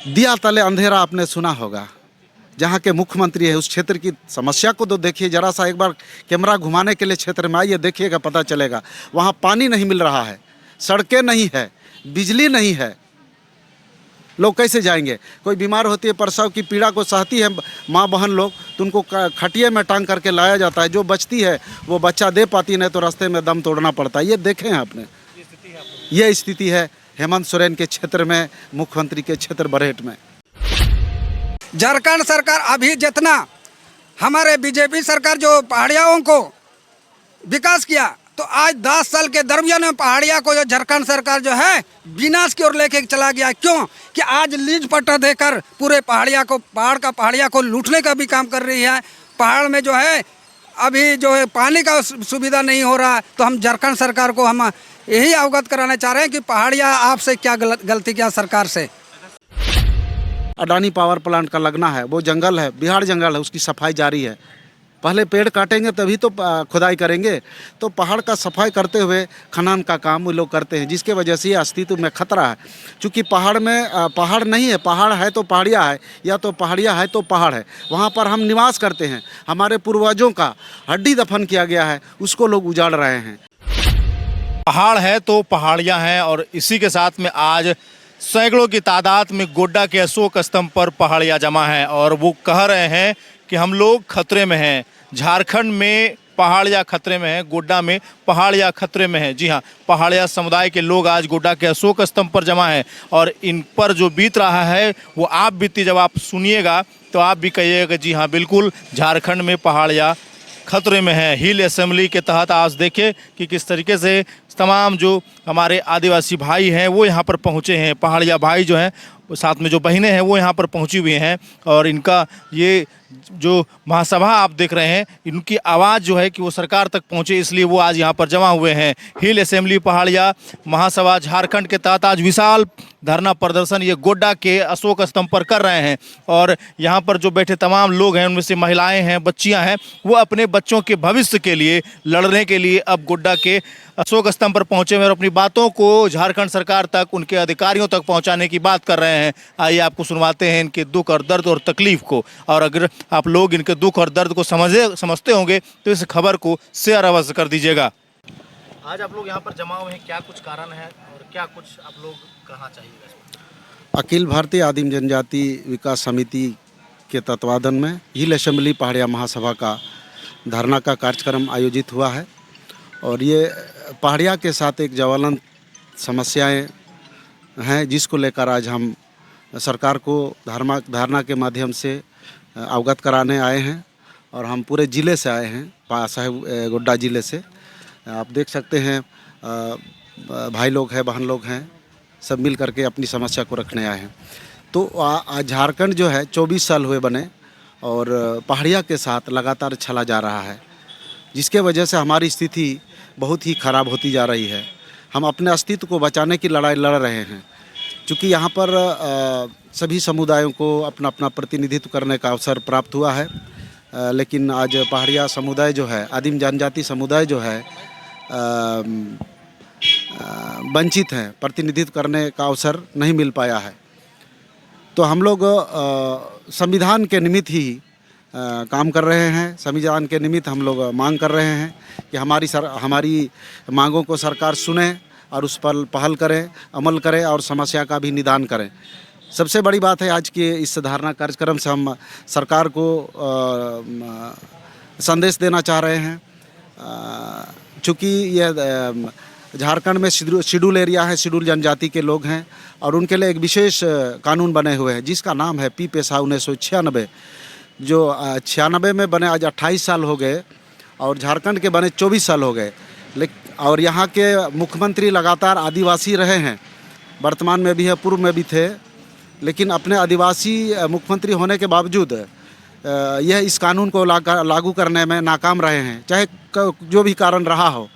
दिया तले अंधेरा आपने सुना होगा। जहाँ के मुख्यमंत्री है उस क्षेत्र की समस्या को तो देखिए, जरा सा एक बार कैमरा घुमाने के लिए क्षेत्र में आइए, देखिएगा, पता चलेगा। वहाँ पानी नहीं मिल रहा है, सड़कें नहीं है, बिजली नहीं है, लोग कैसे जाएंगे? कोई बीमार होती है, प्रसव की पीड़ा को सहती है माँ बहन लोग, तो उनको खटिया में टांग करके लाया जाता है। जो बचती है वो बच्चा दे पाती, नहीं तो रास्ते में दम तोड़ना पड़ता है। ये देखें आपने, ये स्थिति है हेमंत सोरेन के क्षेत्र में, मुख्यमंत्री के क्षेत्र बरहेट में। झारखंड सरकार अभी जितना हमारे बीजेपी सरकार जो पहाड़ियों को विकास किया, तो आज 10 साल के दरमियान में पहाड़िया को जो झारखंड सरकार जो है विनाश की ओर लेके चला गया। क्यों कि आज लीज पट्टा देकर पूरे पहाड़िया को लूटने का भी काम कर रही है। पहाड़ में जो है अभी जो है पानी का सुविधा नहीं हो रहा है। तो हम झारखंड सरकार को हम यही अवगत कराना चाह रहे हैं कि पहाड़िया आपसे क्या गलती किया सरकार से। अडानी पावर प्लांट का लगना है, वो जंगल है, बिहार जंगल है, उसकी सफाई जारी है। पहले पेड़ काटेंगे तभी तो खुदाई करेंगे। तो पहाड़ का सफाई करते हुए खनन का काम वो लोग करते हैं, जिसके वजह से ये अस्तित्व में खतरा है। क्योंकि पहाड़ में पहाड़ नहीं है, पहाड़ है तो पहाड़िया है, या तो पहाड़िया है तो पहाड़ है। वहाँ पर हम निवास करते हैं, हमारे पूर्वजों का हड्डी दफन किया गया है, उसको लोग उजाड़ रहे हैं। पहाड़ है तो पहाड़ियाँ हैं, और इसी के साथ में आज सैकड़ों की तादाद में गोड्डा के अशोक स्तंभ पर पहाड़ियाँ जमा हैं, और वो कह रहे हैं कि हम लोग खतरे में हैं। झारखंड में पहाड़ियाँ खतरे में हैं, गोड्डा में पहाड़ियाँ खतरे में हैं। जी हाँ, पहाड़िया समुदाय के लोग आज गोड्डा के अशोक स्तंभ पर जमा हैं, और इन पर जो बीत रहा है वो आप बीती, जब आप सुनिएगा तो आप भी कहिएगा जी हाँ बिल्कुल, झारखंड में पहाड़ियाँ खतरे में है। हिल असेंबली के तहत आज देखिए कि किस तरीके से तमाम जो हमारे आदिवासी भाई हैं वो यहाँ पर पहुँचे हैं। पहाड़िया भाई जो हैं, साथ में जो बहनें हैं वो यहाँ पर पहुँची हुई हैं, और इनका ये जो महासभा आप देख रहे हैं, इनकी आवाज़ जो है कि वो सरकार तक पहुँचे, इसलिए वो आज यहाँ पर जमा हुए हैं। हिल असेंबली पहाड़िया महासभा झारखंड के तहत आज विशाल धरना प्रदर्शन ये गोड्डा के अशोक स्तंभ पर कर रहे हैं। और यहाँ पर जो बैठे तमाम लोग हैं, उनमें से महिलाएं हैं, बच्चियां हैं, वो अपने बच्चों के भविष्य के लिए लड़ने के लिए अब गोड्डा के अशोक स्तंभ पर पहुंचे हैं, और अपनी बातों को झारखंड सरकार तक, उनके अधिकारियों तक पहुंचाने की बात कर रहे हैं। आइए आपको सुनवाते हैं इनके दुख और दर्द और तकलीफ को, और अगर आप लोग इनके दुख और दर्द को समझते होंगे तो इस खबर को शेयर अवश्य कर दीजिएगा। आज आप लोग यहाँ पर जमा हुए हैं, क्या कुछ कारण है और क्या कुछ आप लोग कहना चाहिए? अखिल भारतीय आदिम जनजाति विकास समिति के तत्वाधान में हिल असेंबली पहाड़िया महासभा का धरना का कार्यक्रम आयोजित हुआ है, और ये पहाड़िया के साथ एक ज्वलंत समस्याएं हैं, जिसको लेकर आज हम सरकार को धरना के माध्यम से अवगत कराने आए हैं। और हम पूरे ज़िले से आए हैं, साहिब गोड्डा ज़िले से। आप देख सकते हैं भाई लोग हैं, बहन लोग हैं, सब मिल करके अपनी समस्या को रखने आए हैं। तो आज झारखंड जो है 24 साल हुए बने, और पहाड़िया के साथ लगातार चला जा रहा है, जिसके वजह से हमारी स्थिति बहुत ही ख़राब होती जा रही है। हम अपने अस्तित्व को बचाने की लड़ाई लड़ रहे हैं, क्योंकि यहाँ पर सभी समुदायों को अपना अपना प्रतिनिधित्व करने का अवसर प्राप्त हुआ है। लेकिन आज पहाड़िया समुदाय जो है, आदिम जनजाति समुदाय जो है, वंचित हैं, प्रतिनिधित्व करने का अवसर नहीं मिल पाया है। तो हम लोग संविधान के निमित्त ही काम कर रहे हैं। संविधान के निमित्त हम लोग मांग कर रहे हैं कि हमारी मांगों को सरकार सुने और उस पर पहल करें, अमल करें और समस्या का भी निदान करें। सबसे बड़ी बात है, आज के इस धारणा कार्यक्रम से हम सरकार को संदेश देना चाह रहे हैं, चूँकि ये झारखंड में शेड्यूल एरिया है, शेड्यूल जनजाति के लोग हैं, और उनके लिए एक विशेष कानून बने हुए हैं, जिसका नाम है पी पेशा 1996, जो 96 में बने आज 28 साल हो गए, और झारखंड के बने 24 साल हो गए। और यहाँ के मुख्यमंत्री लगातार आदिवासी रहे हैं, वर्तमान में भी है, पूर्व में भी थे, लेकिन अपने आदिवासी मुख्यमंत्री होने के बावजूद यह इस कानून को लागू करने में नाकाम रहे हैं, चाहे जो भी कारण रहा हो।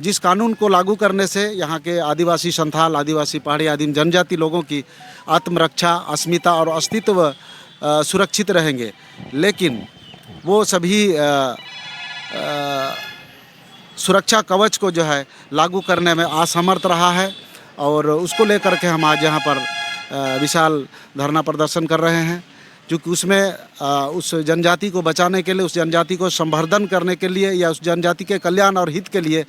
जिस कानून को लागू करने से यहाँ के आदिवासी संथाल, आदिवासी पहाड़ी आदिम जनजाति लोगों की आत्मरक्षा, अस्मिता और अस्तित्व सुरक्षित रहेंगे, लेकिन वो सभी सुरक्षा कवच को जो है लागू करने में असमर्थ रहा है, और उसको लेकर के हम आज यहाँ पर विशाल धरना प्रदर्शन कर रहे हैं, क्योंकि उसमें उस जनजाति को बचाने के लिए, उस जनजाति को संवर्धन करने के लिए या उस जनजाति के कल्याण और हित के लिए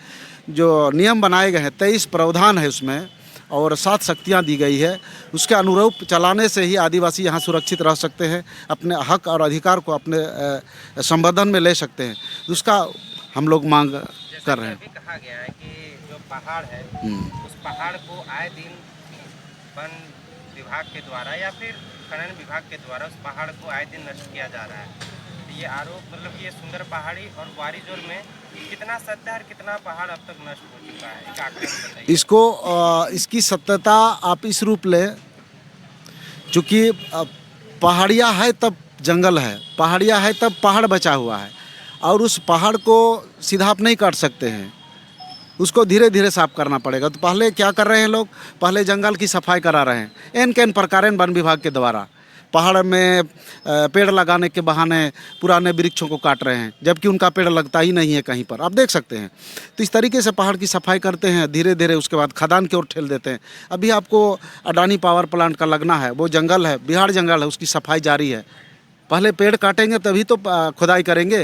जो नियम बनाए गए हैं, 23 प्रावधान है उसमें और 7 शक्तियाँ दी गई है, उसके अनुरूप चलाने से ही आदिवासी यहाँ सुरक्षित रह सकते हैं, अपने हक और अधिकार को अपने संवर्धन में ले सकते हैं। उसका हम लोग मांग कर रहे हैं। अभी कहा गया है कि जो पहाड़ है उस पहाड़ को आए दिन वन विभाग के द्वारा या फिर खनन विभाग के द्वारा उस पहाड़ को आए दिन नष्ट किया जा रहा है। तो ये आरोप मतलब ये सुंदर पहाड़ी और वारीजोर में कितना सत्य है और कितना पहाड़ अब तक नष्ट हो चुका है, एक आंकड़ा बताइए। इसको इसकी सत्यता आप इस रूप लें, चूँकि पहाड़िया है तब जंगल है, पहाड़िया है तब पहाड़ बचा हुआ है, और उस पहाड़ को सीधा आप नहीं काट सकते हैं, उसको धीरे धीरे साफ करना पड़ेगा। तो पहले क्या कर रहे हैं लोग, पहले जंगल की सफाई करा रहे हैं एन के एन प्रकार वन विभाग के द्वारा। पहाड़ में पेड़ लगाने के बहाने पुराने वृक्षों को काट रहे हैं, जबकि उनका पेड़ लगता ही नहीं है कहीं पर, आप देख सकते हैं। तो इस तरीके से पहाड़ की सफाई करते हैं धीरे धीरे, उसके बाद खदान की ओर ठेल देते हैं। अभी आपको अडानी पावर प्लांट का लगना है, वो जंगल है, बिहार जंगल है, उसकी सफाई जारी है। पहले पेड़ काटेंगे तभी तो खुदाई करेंगे।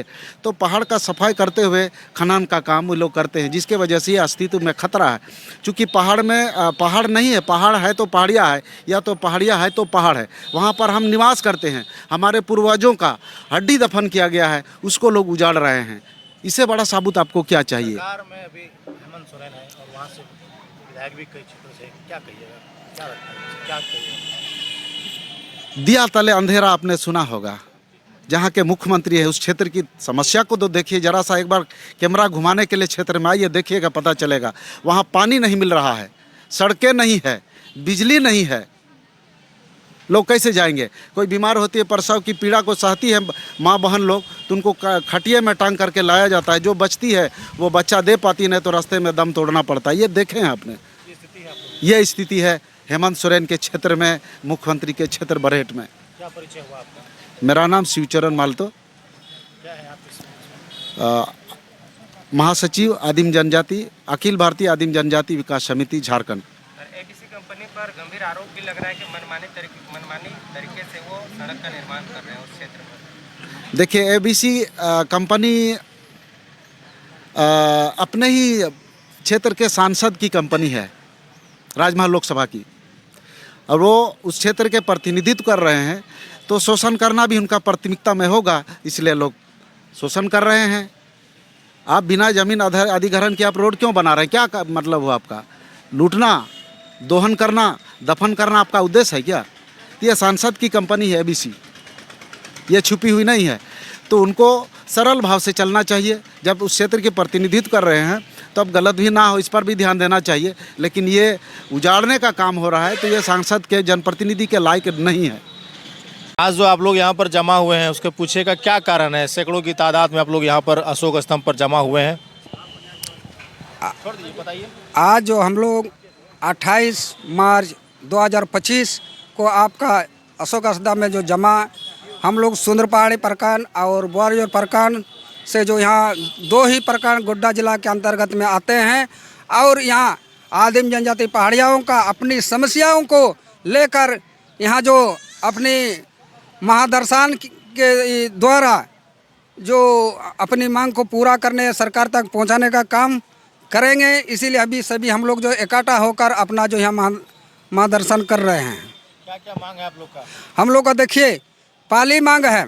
तो पहाड़ का सफाई करते हुए खनन का काम वो लोग करते हैं, जिसके वजह से ये अस्तित्व में खतरा है। क्योंकि पहाड़ में पहाड़ नहीं है, पहाड़ है तो पहाड़िया है, या तो पहाड़िया है तो पहाड़ है, वहाँ पर हम निवास करते हैं। हमारे पूर्वजों का हड्डी दफन किया गया है, उसको लोग उजाड़ रहे हैं। इससे बड़ा साबुत आपको क्या चाहिए? सरकार में अभी हेमंत सोरेन है और वहाँ से विधायक भी कई क्षेत्रों से, क्या कहिएगा, क्या लगता है, क्या कहिएगा? दिया तले अंधेरा आपने सुना होगा। जहाँ के मुख्यमंत्री है उस क्षेत्र की समस्या को तो देखिए, जरा सा एक बार कैमरा घुमाने के लिए क्षेत्र में आइए, देखिएगा, पता चलेगा। वहाँ पानी नहीं मिल रहा है, सड़कें नहीं है, बिजली नहीं है, लोग कैसे जाएंगे? कोई बीमार होती है, प्रसव की पीड़ा को सहती है माँ बहन लोग, तो उनको खटिए में टांग करके लाया जाता है। जो बचती है वो बच्चा दे पाती, नहीं तो रास्ते में दम तोड़ना पड़ता है। ये देखे हैं आपने, ये स्थिति है हेमंत सोरेन के क्षेत्र में, मुख्यमंत्री के क्षेत्र बरहेट में। क्या परिचय हुआ आपका? मेरा नाम शिवचरण मालतो, क्या है आपके? महासचिव आदिम जनजाति, अखिल भारतीय आदिम जनजाति विकास समिति झारखंड। एबीसी कंपनी पर गंभीर आरोप भी लग रहा है कि मनमानी तरीके से वो सड़क का निर्माण कर रहे हैं उस क्षेत्र में। देखिए, एबीसी कंपनी अपने ही क्षेत्र के सांसद की कंपनी है, राजमहल लोकसभा की, और वो उस क्षेत्र के प्रतिनिधित्व कर रहे हैं, तो शोषण करना भी उनका प्राथमिकता में होगा, इसलिए लोग शोषण कर रहे हैं। आप बिना जमीन अधिग्रहण के आप रोड क्यों बना रहे हैं? क्या मतलब हुआ आपका? लूटना, दोहन करना, दफन करना आपका उद्देश्य है क्या? ये सांसद की कंपनी है एबीसी, ये छुपी हुई नहीं है। तो उनको सरल भाव से चलना चाहिए। जब उस क्षेत्र के प्रतिनिधित्व कर रहे हैं तो अब गलत भी ना हो, इस पर भी ध्यान देना चाहिए। लेकिन ये उजाड़ने का काम हो रहा है, तो ये सांसद के, जनप्रतिनिधि के लायक नहीं है। आज जो आप लोग यहाँ पर जमा हुए हैं उसके पीछे का क्या कारण है? सैकड़ों की तादाद में आप लोग यहाँ पर अशोक स्तंभ पर जमा हुए हैं। छोड़ दीजिए, बताइए। आज जो हम लोग 28 मार्च 2025 को आपका अशोक स्तंभ में जो जमा, हम लोग सुंदर पहाड़ी प्रखंड और वारीजोर प्रखंड से जो यहाँ 2 ही प्रखंड गोड्डा जिला के अंतर्गत में आते हैं, और यहाँ आदिम जनजाति पहाड़ियों का अपनी समस्याओं को लेकर यहाँ जो अपनी महादर्शन के द्वारा जो अपनी मांग को पूरा करने, सरकार तक पहुँचाने का काम करेंगे। इसीलिए अभी सभी हम लोग जो इकट्ठा होकर अपना जो यहाँ महादर्शन कर रहे हैं। क्या क्या मांग है आप लोग का? हम लोग का देखिए, पहली मांग है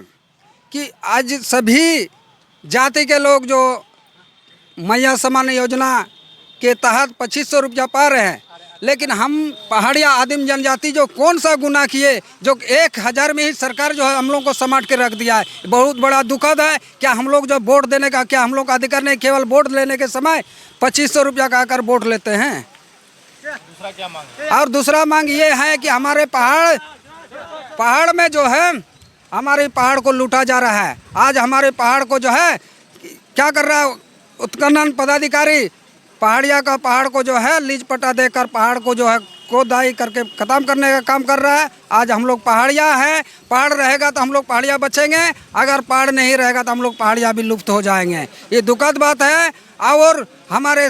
कि आज सभी जाति के लोग जो मैया समान योजना के तहत 2500 रुपया पा रहे हैं, लेकिन हम पहाड़िया आदिम जनजाति जो कौन सा गुनाह किए जो 1000 में ही सरकार जो है हम लोग को समाट के रख दिया है। बहुत बड़ा दुखद है। क्या हम लोग जो वोट देने का, क्या हम लोग का अधिकार नहीं? केवल वोट लेने के समय 2500 रुपया का आकर वोट लेते हैं। दूसरा क्या मांग है? और दूसरा मांग ये है कि हमारे पहाड़ में जो है, हमारे पहाड़ को लूटा जा रहा है। आज हमारे पहाड़ को जो है क्या कर रहा है उत्खनन पदाधिकारी, पहाड़िया का पहाड़ को जो है लीज पट्टा देकर पहाड़ को जो है खोदाई करके ख़त्म करने का काम कर रहा है। आज हम लोग पहाड़िया हैं, पहाड़ रहेगा तो हम लोग पहाड़िया बचेंगे, अगर पहाड़ नहीं रहेगा तो हम लोग पहाड़िया भी लुप्त हो जाएंगे। ये दुखद बात है। और हमारे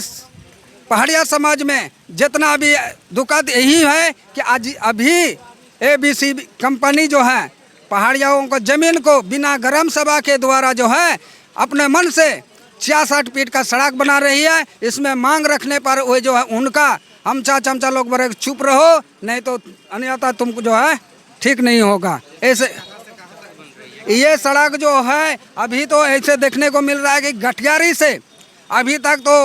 पहाड़िया समाज में जितना भी दुखद यही है कि आज अभी ABC कंपनी जो है पहाड़ियाओं को ज़मीन को बिना ग्राम सभा के द्वारा जो है अपने मन से 66 फीट का सड़क बना रही है। इसमें मांग रखने पर वो जो है उनका हमचा चमचा लोग बड़े चुप रहो, नहीं तो अन्यथा तुमको जो है ठीक नहीं होगा। ऐसे ये सड़क जो है अभी तो ऐसे देखने को मिल रहा है कि गठियारी से अभी तक तो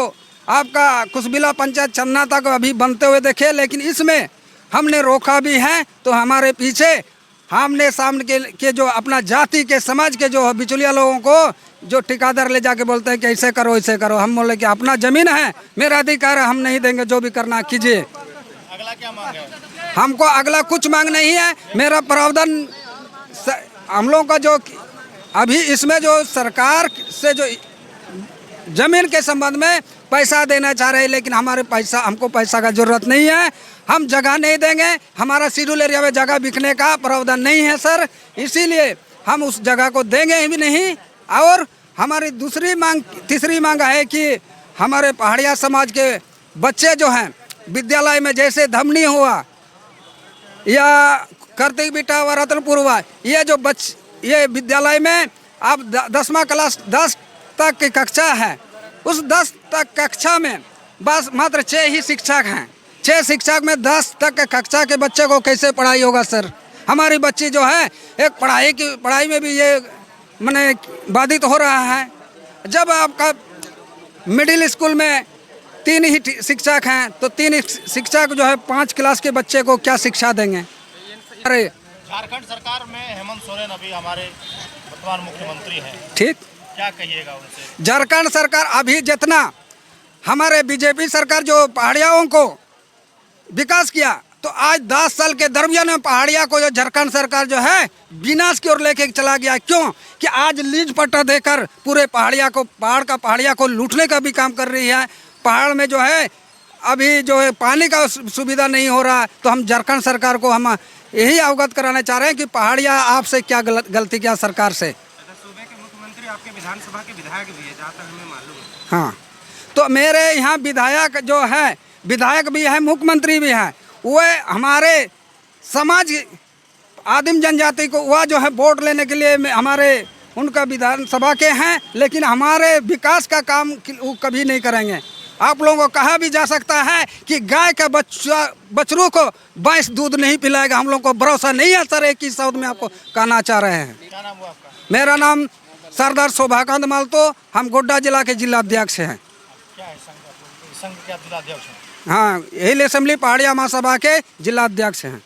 आपका कुशबिला पंचायत चन्ना तक अभी बनते हुए देखे, लेकिन इसमें हमने रोका भी है। तो हमारे पीछे हमने सामने के जो अपना जाति के समाज के जो बिचौलिया लोगों को जो ठेकेदार ले जाके बोलते हैं कि ऐसे करो ऐसे करो, हम बोले कि अपना ज़मीन है, मेरा अधिकार है, हम नहीं देंगे, जो भी करना कीजिए। अगला क्या मांग है? हमको अगला कुछ मांग नहीं है। मेरा प्रावधान हम लोगों का जो अभी इसमें जो सरकार से जो ज़मीन के संबंध में पैसा देना चाह रहे हैं, लेकिन हमको पैसा का ज़रूरत नहीं है। हम जगह नहीं देंगे, हमारा शेड्यूल एरिया में जगह बिकने का प्रावधान नहीं है सर, इसीलिए हम उस जगह को देंगे भी नहीं। और हमारी तीसरी मांग है कि हमारे पहाड़िया समाज के बच्चे जो हैं विद्यालय में, जैसे धमनी हुआ या कार्तिक बिटा व रतनपुर हुआ, ये विद्यालय में अब 10वां क्लास 10 तक की कक्षा है, उस 10 तक कक्षा में बस मात्र 6 ही शिक्षक हैं। 6 शिक्षक में 10 तक कक्षा के बच्चे को कैसे पढ़ाई होगा सर? हमारी बच्ची जो है एक पढ़ाई में भी ये माने बाधित हो रहा है। जब आपका मिडिल स्कूल में 3 ही शिक्षक हैं तो 3 शिक्षक जो है 5 क्लास के बच्चे को क्या शिक्षा देंगे? अरे झारखंड सरकार में हेमंत सोरेन अभी हमारे वर्तमान मुख्यमंत्री हैं, ठीक, क्या कहिएगा उनसे? झारखंड सरकार अभी जितना हमारे बीजेपी सरकार जो पहाड़ियाओं को विकास किया, तो आज 10 साल के दरमियान में पहाड़िया को जो झारखंड सरकार जो है विनाश की ओर लेके चला गया। क्यों कि आज लीज पट्टा देकर पूरे पहाड़िया को लूटने का भी काम कर रही है। पहाड़ में जो है अभी जो है पानी का सुविधा नहीं हो रहा, तो हम झारखंड सरकार को हम यही अवगत कराना चाह रहे हैं कि पहाड़िया आपसे क्या गलती किया सरकार से। सूबे के मुख्यमंत्री आपके विधानसभा के विधायक भी है, जहाँ तक हमें मालूम है। हाँ, तो मेरे यहाँ विधायक भी है, मुख्यमंत्री भी है। वह हमारे समाज आदिम जनजाति को वह जो है वोट लेने के लिए हमारे उनका विधानसभा के हैं, लेकिन हमारे विकास का काम वो कभी नहीं करेंगे। आप लोगों को कहा भी जा सकता है कि गाय का बछरू को भैंस दूध नहीं पिलाएगा। हम लोगों को भरोसा नहीं है सर, एक ही शब्द में आपको कहना चाह रहे हैं। क्या नाम हुआ आपका? मेरा नाम सरदार शोभाकांत मालतो, हम गोड्डा जिला के जिलाध्यक्ष हैं। क्या है संघ के जिलाध्यक्ष हैं? हाँ, हिल असेंबली पहाड़िया महासभा के जिलाध्यक्ष हैं।